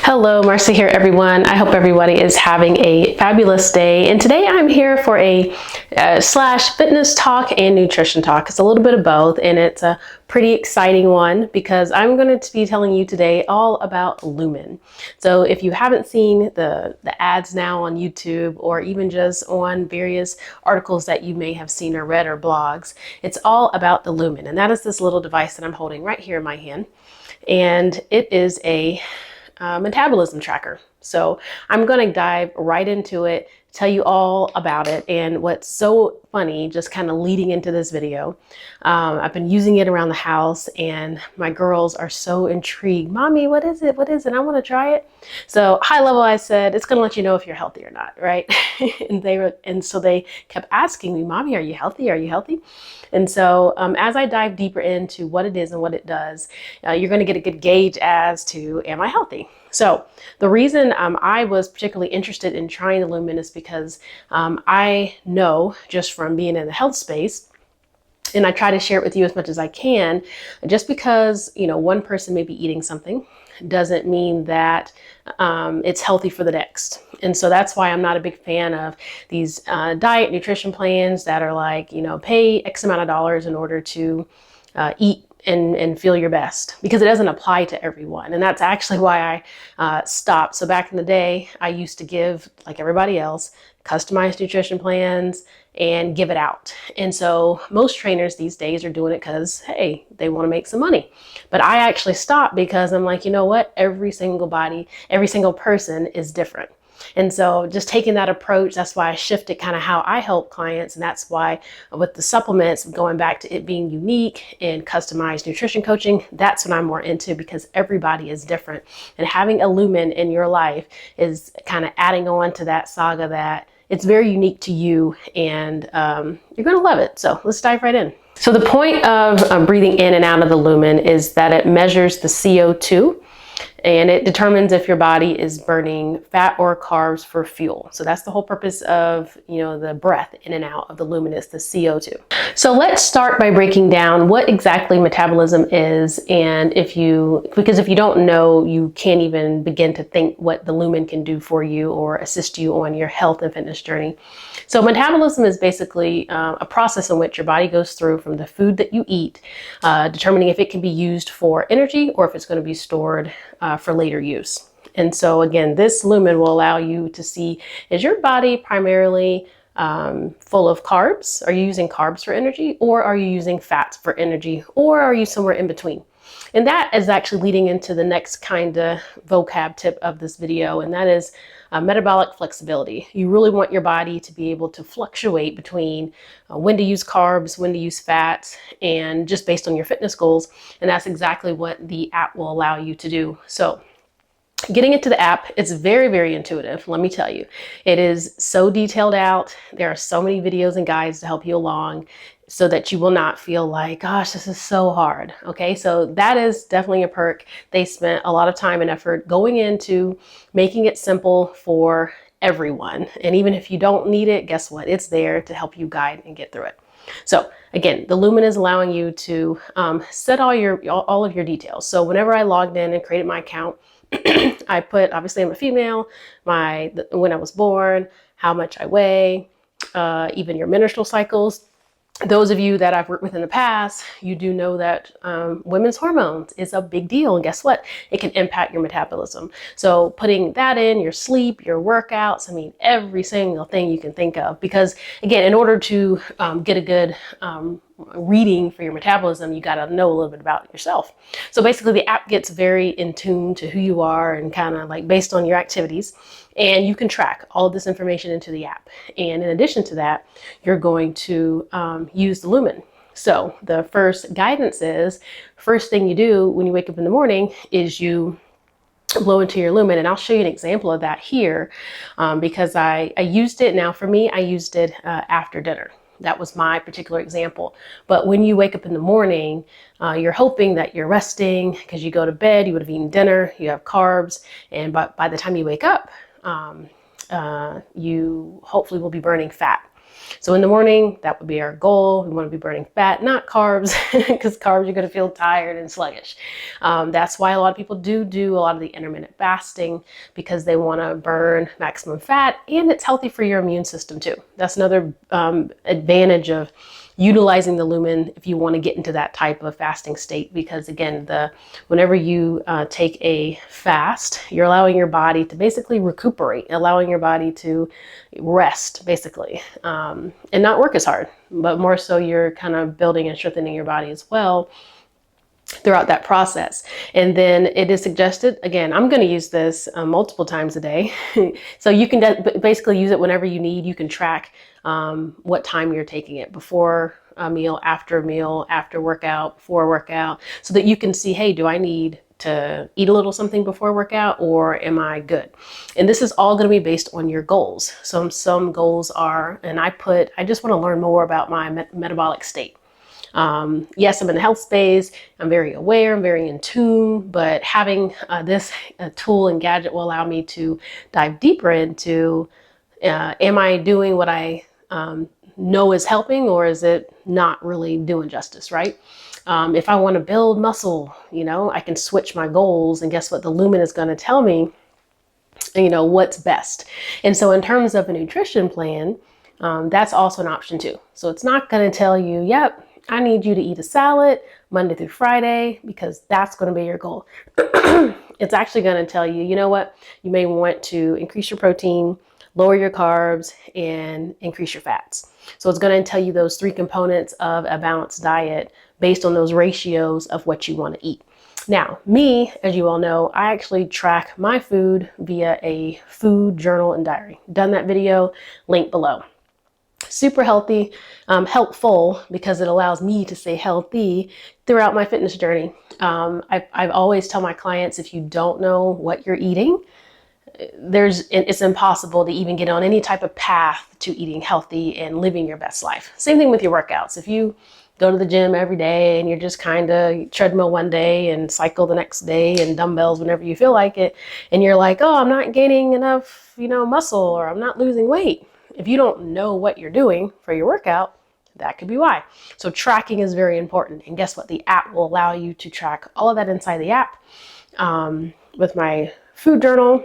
Hello, Marcy here, everyone. I hope everybody is having a fabulous day. And today I'm here for a slash fitness talk and nutrition talk. It's a little bit of both, and it's a pretty exciting one because I'm going to be telling you today all about lumen. So if you haven't seen the ads now on YouTube or even just on various articles that you may have seen or read or blogs, it's all about the lumen. And that is this little device that I'm holding right here in my hand. And it is a metabolism tracker. So I'm going to dive right into it, tell you all about it. And what's so funny, just kind of leading into this video, I've been using it around the house and my girls are so intrigued. Mommy, what is it? What is it? I want to try it. So high level, I said, it's going to let you know if you're healthy or not, right? and so they kept asking me, Mommy, are you healthy? Are you healthy? And so as I dive deeper into what it is and what it does, you're going to get a good gauge as to, am I healthy? So the reason I was particularly interested in trying the lumen is because I know just from being in the health space, and I try to share it with you as much as I can, just because, you know, one person may be eating something doesn't mean that it's healthy for the next. And so that's why I'm not a big fan of these diet nutrition plans that are like, you know, pay X amount of dollars in order to eat and feel your best, because it doesn't apply to everyone. And that's actually why I stopped. So back in the day, I used to give, like everybody else, customized nutrition plans and give it out. And so most trainers these days are doing it because, hey, they want to make some money. But I actually stopped because I'm like, you know what? Every single body, every single person is different. And so just taking that approach, that's why I shifted kind of how I help clients. And that's why with the supplements, going back to it being unique and customized nutrition coaching, that's what I'm more into, because everybody is different. And having a lumen in your life is kind of adding on to that saga that it's very unique to you, and you're going to love it. So let's dive right in. So the point of breathing in and out of the lumen is that it measures the CO2. And it determines if your body is burning fat or carbs for fuel. So that's the whole purpose of, you know, the breath in and out of the lumen is the CO2. So let's start by breaking down what exactly metabolism is. And because if you don't know, you can't even begin to think what the lumen can do for you or assist you on your health and fitness journey. So metabolism is basically a process in which your body goes through from the food that you eat, determining if it can be used for energy or if it's going to be stored for later use. And so again, this lumen will allow you to see, is your body primarily full of carbs? Are you using carbs for energy, or are you using fats for energy, or are you somewhere in between? And that is actually leading into the next kind of vocab tip of this video, and that is metabolic flexibility. You really want your body to be able to fluctuate between when to use carbs, when to use fats, and just based on your fitness goals. And that's exactly what the app will allow you to do. So getting into the app, it's very, very intuitive. Let me tell you, it is so detailed out. There are so many videos and guides to help you along, so that you will not feel like, gosh, this is so hard. Okay, so that is definitely a perk. They spent a lot of time and effort going into making it simple for everyone. And even if you don't need it, guess what? It's there to help you guide and get through it. So again, the lumen is allowing you to set all of your details. So whenever I logged in and created my account, I put, obviously I'm a female, when I was born, how much I weigh, even your menstrual cycles. Those of you that I've worked with in the past, you do know that women's hormones is a big deal. And guess what? It can impact your metabolism. So putting that in, your sleep, your workouts, I mean, every single thing you can think of. Because again, in order to get a good reading for your metabolism, you got to know a little bit about yourself. So basically the app gets very in tune to who you are and kind of like based on your activities, and you can track all of this information into the app. And in addition to that, you're going to use the lumen. So the first guidance is, first thing you do when you wake up in the morning is you blow into your lumen. And I'll show you an example of that here because I used it. Now for me, I used it after dinner. That was my particular example. But when you wake up in the morning, you're hoping that you're resting because you go to bed, you would have eaten dinner, you have carbs, and by the time you wake up, you hopefully will be burning fat. So in the morning, that would be our goal. We want to be burning fat, not carbs, because carbs, you're going to feel tired and sluggish. That's why a lot of people do a lot of the intermittent fasting, because they want to burn maximum fat, and it's healthy for your immune system too. That's another advantage of utilizing the lumen if you want to get into that type of fasting state, because again, whenever you take a fast, you're allowing your body to basically recuperate, allowing your body to rest basically, and not work as hard, but more so you're kind of building and strengthening your body as well throughout that process. And then it is suggested, again, I'm going to use this multiple times a day. So you can basically use it whenever you need. You can track what time you're taking it, before a meal, after workout, before workout, so that you can see, hey, do I need to eat a little something before workout, or am I good? And this is all going to be based on your goals. So some goals are, and I just want to learn more about my metabolic state. Yes, I'm in the health space. I'm very aware, I'm very in tune, but having this tool and gadget will allow me to dive deeper into, am I doing what I know is helping, or is it not really doing justice, right? If I want to build muscle, I can switch my goals, and guess what? The lumen is going to tell me, what's best. And so in terms of a nutrition plan, that's also an option too. So it's not going to tell you, yep, I need you to eat a salad Monday through Friday, because that's going to be your goal. It's actually going to tell you, you know what, you may want to increase your protein, lower your carbs, and increase your fats. So it's going to tell you those 3 components of a balanced diet based on those ratios of what you want to eat. Now, me, as you all know, I actually track my food via a food journal and diary. Done that video, link below. Super healthy, helpful, because it allows me to stay healthy throughout my fitness journey. I've always tell my clients, if you don't know what you're eating, it's impossible to even get on any type of path to eating healthy and living your best life. Same thing with your workouts. If you go to the gym every day and you're just kind of treadmill one day and cycle the next day and dumbbells whenever you feel like it, and you're like, oh, I'm not gaining enough, muscle, or I'm not losing weight. If you don't know what you're doing for your workout, that could be why. So tracking is very important. And guess what? The app will allow you to track all of that inside the app. With my food journal,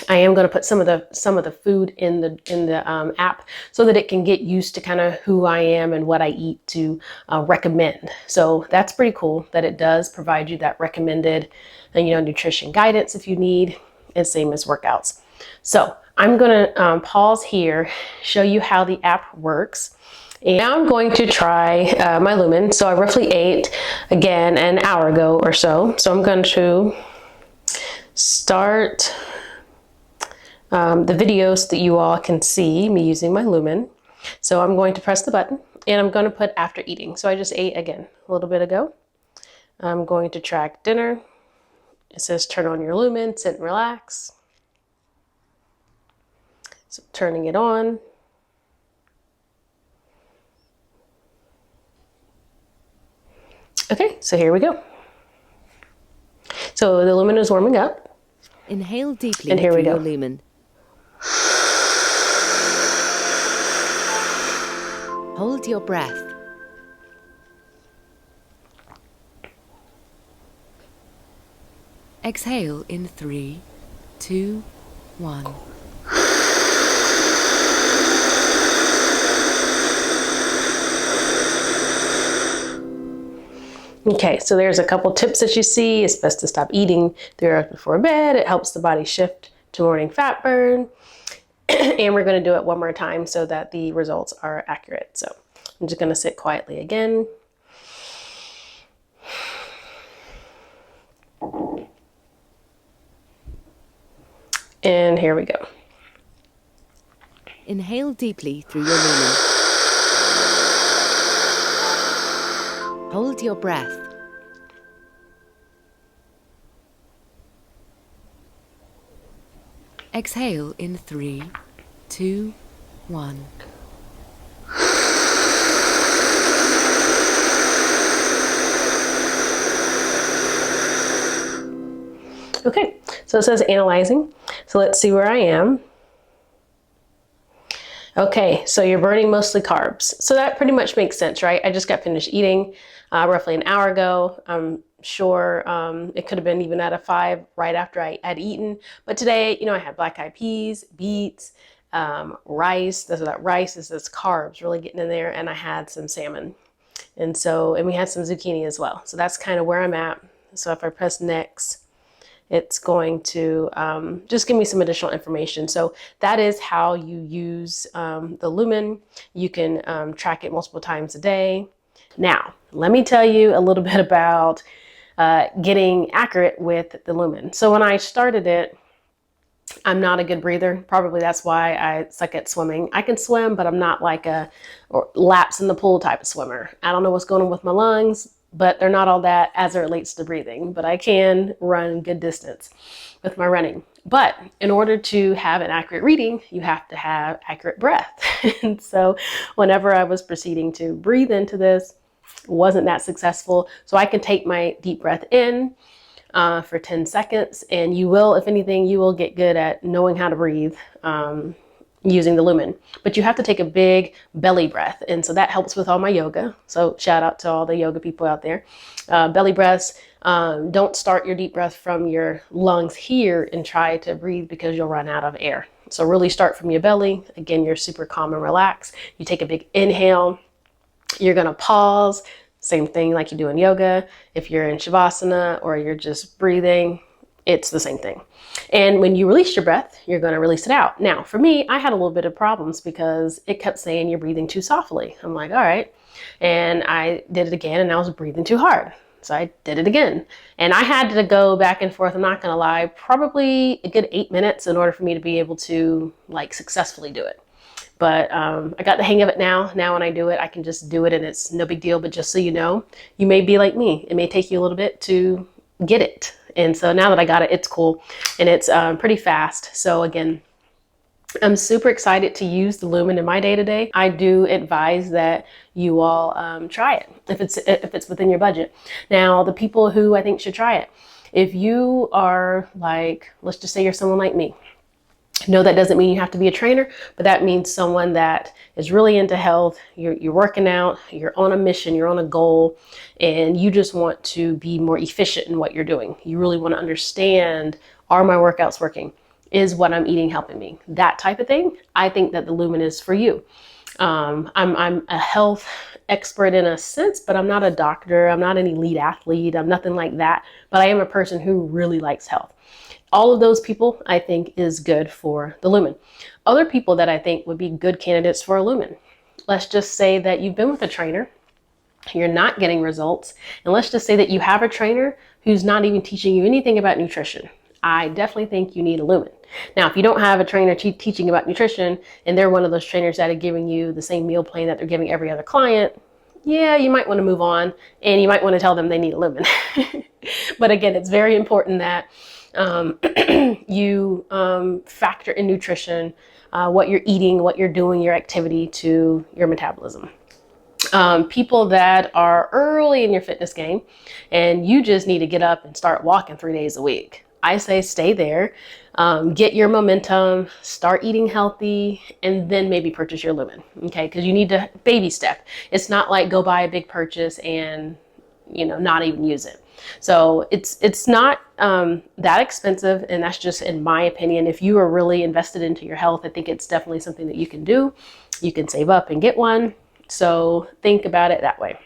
I am going to put some of the food in the app, so that it can get used to kind of who I am and what I eat to recommend. So that's pretty cool that it does provide you that recommended, nutrition guidance if you need, and same as workouts. So I'm going to pause here, show you how the app works. And now I'm going to try my lumen. So I roughly ate, again, an hour ago or so. So I'm going to start the video so that you all can see me using my lumen. So I'm going to press the button, and I'm going to put after eating. So I just ate, again, a little bit ago. I'm going to track dinner. It says turn on your lumen, sit and relax. So turning it on. Okay, so here we go. So the lumen is warming up. Inhale deeply and here we through go. your lumen. Hold your breath. Exhale in 3, 2, 1. Okay, so there's a couple tips that you see. It's best to stop eating 3 hours before bed. It helps the body shift to morning fat burn. And we're going to do it one more time so that the results are accurate. So I'm just going to sit quietly again. And here we go. Inhale deeply through your lumen. Hold your breath. Exhale in 3, 2, 1. Okay, so it says analyzing. So let's see where I am. Okay, so you're burning mostly carbs. So that pretty much makes sense, right? I just got finished eating roughly an hour ago. I'm sure it could have been even at a 5 right after I had eaten. But today, I had black eyed peas, beets, rice. That rice is this carbs really getting in there. And I had some salmon. And we had some zucchini as well. So that's kind of where I'm at. So if I press next, it's going to just give me some additional information. So that is how you use the lumen. You can track it multiple times a day. Now, let me tell you a little bit about getting accurate with the lumen. So when I started it, I'm not a good breather. Probably that's why I suck at swimming. I can swim, but I'm not like a laps in the pool type of swimmer. I don't know what's going on with my lungs, but they're not all that as it relates to breathing. But I can run good distance with my running. But in order to have an accurate reading, you have to have accurate breath. And so whenever I was proceeding to breathe into this, wasn't that successful. So I can take my deep breath in for 10 seconds. And you will, if anything, you will get good at knowing how to breathe using the lumen. But you have to take a big belly breath. And so that helps with all my yoga. So shout out to all the yoga people out there. Belly breaths, don't start your deep breath from your lungs here and try to breathe because you'll run out of air. So really start from your belly. Again, you're super calm and relaxed. You take a big inhale. You're going to pause. Same thing like you do in yoga. If you're in Shavasana or you're just breathing, it's the same thing. And when you release your breath, you're going to release it out. Now, for me, I had a little bit of problems because it kept saying you're breathing too softly. I'm like, all right. And I did it again and I was breathing too hard. So I did it again. And I had to go back and forth, I'm not going to lie, probably a good 8 minutes in order for me to be able to successfully do it. But I got the hang of it now. Now when I do it, I can just do it and it's no big deal. But just so you know, you may be like me. It may take you a little bit to get it. And so now that I got it, it's cool. And it's pretty fast. So again, I'm super excited to use the lumen in my day-to-day. I do advise that you all try it if it's within your budget. Now, the people who I think should try it, if you are let's just say you're someone like me. No, that doesn't mean you have to be a trainer, but that means someone that is really into health. You're working out, you're on a mission, you're on a goal, and you just want to be more efficient in what you're doing. You really want to understand, are my workouts working? Is what I'm eating helping me? That type of thing. I think that the lumen is for you. I'm a health expert in a sense, but I'm not a doctor. I'm not an elite athlete. I'm nothing like that, but I am a person who really likes health. All of those people, I think, is good for the lumen. Other people that I think would be good candidates for a lumen. Let's just say that you've been with a trainer, you're not getting results, and let's just say that you have a trainer who's not even teaching you anything about nutrition. I definitely think you need a lumen. Now, if you don't have a trainer teaching about nutrition, and they're one of those trainers that are giving you the same meal plan that they're giving every other client, yeah, you might want to move on, and you might want to tell them they need a lumen. But again, it's very important that you factor in nutrition, what you're eating, what you're doing, your activity to your metabolism. People that are early in your fitness game and you just need to get up and start walking 3 days a week. I say stay there, get your momentum, start eating healthy, and then maybe purchase your lumen. Okay, because you need to baby step. It's not like go buy a big purchase and not even use it. So it's not that expensive, and that's just in my opinion. If you are really invested into your health, I think it's definitely something that you can do. You can save up and get one. So think about it that way.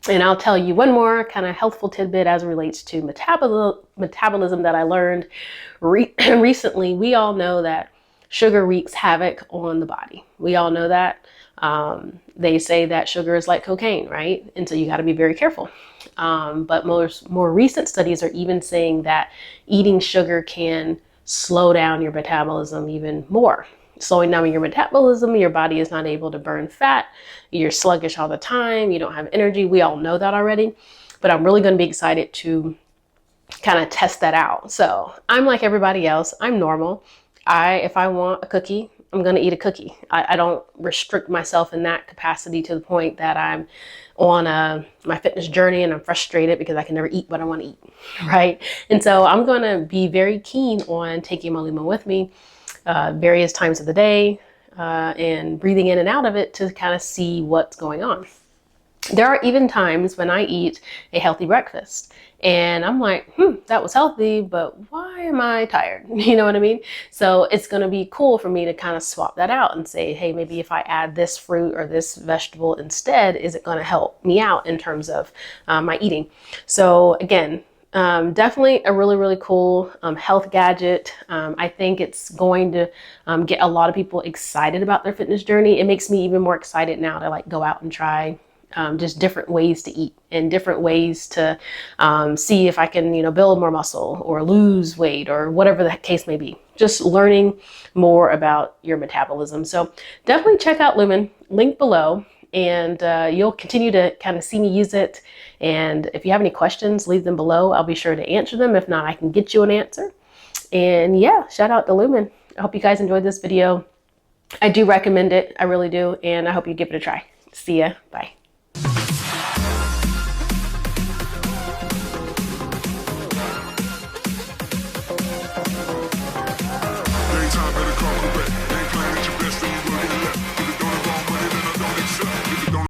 And I'll tell you one more kind of healthful tidbit as it relates to metabolism that I learned recently. We all know that sugar wreaks havoc on the body. We all know that. They say that sugar is like cocaine, right? And so you got to be very careful. But more recent studies are even saying that eating sugar can slow down your metabolism even more. Slowing down your metabolism, your body is not able to burn fat. You're sluggish all the time. You don't have energy. We all know that already. But I'm really going to be excited to kind of test that out. So I'm like everybody else. I'm normal. If I want a cookie, I'm going to eat a cookie. I don't restrict myself in that capacity to the point that I'm on my fitness journey and I'm frustrated because I can never eat what I want to eat, right? And so I'm going to be very keen on taking my lumen with me various times of the day. and breathing in and out of it to kind of see what's going on. There are even times when I eat a healthy breakfast and I'm like, that was healthy, but why am I tired? You know what I mean? So it's going to be cool for me to kind of swap that out and say, hey, maybe if I add this fruit or this vegetable instead, is it going to help me out in terms of my eating? So again, definitely a really, really cool health gadget. I think it's going to get a lot of people excited about their fitness journey. It makes me even more excited now to like go out and try just different ways to eat and different ways to see if I can, build more muscle or lose weight or whatever the case may be. Just learning more about your metabolism. So definitely check out Lumen, link below, and you'll continue to kind of see me use it. And if you have any questions, leave them below. I'll be sure to answer them. If not, I can get you an answer. And yeah, shout out to Lumen. I hope you guys enjoyed this video. I do recommend it. I really do. And I hope you give it a try. See ya. Bye.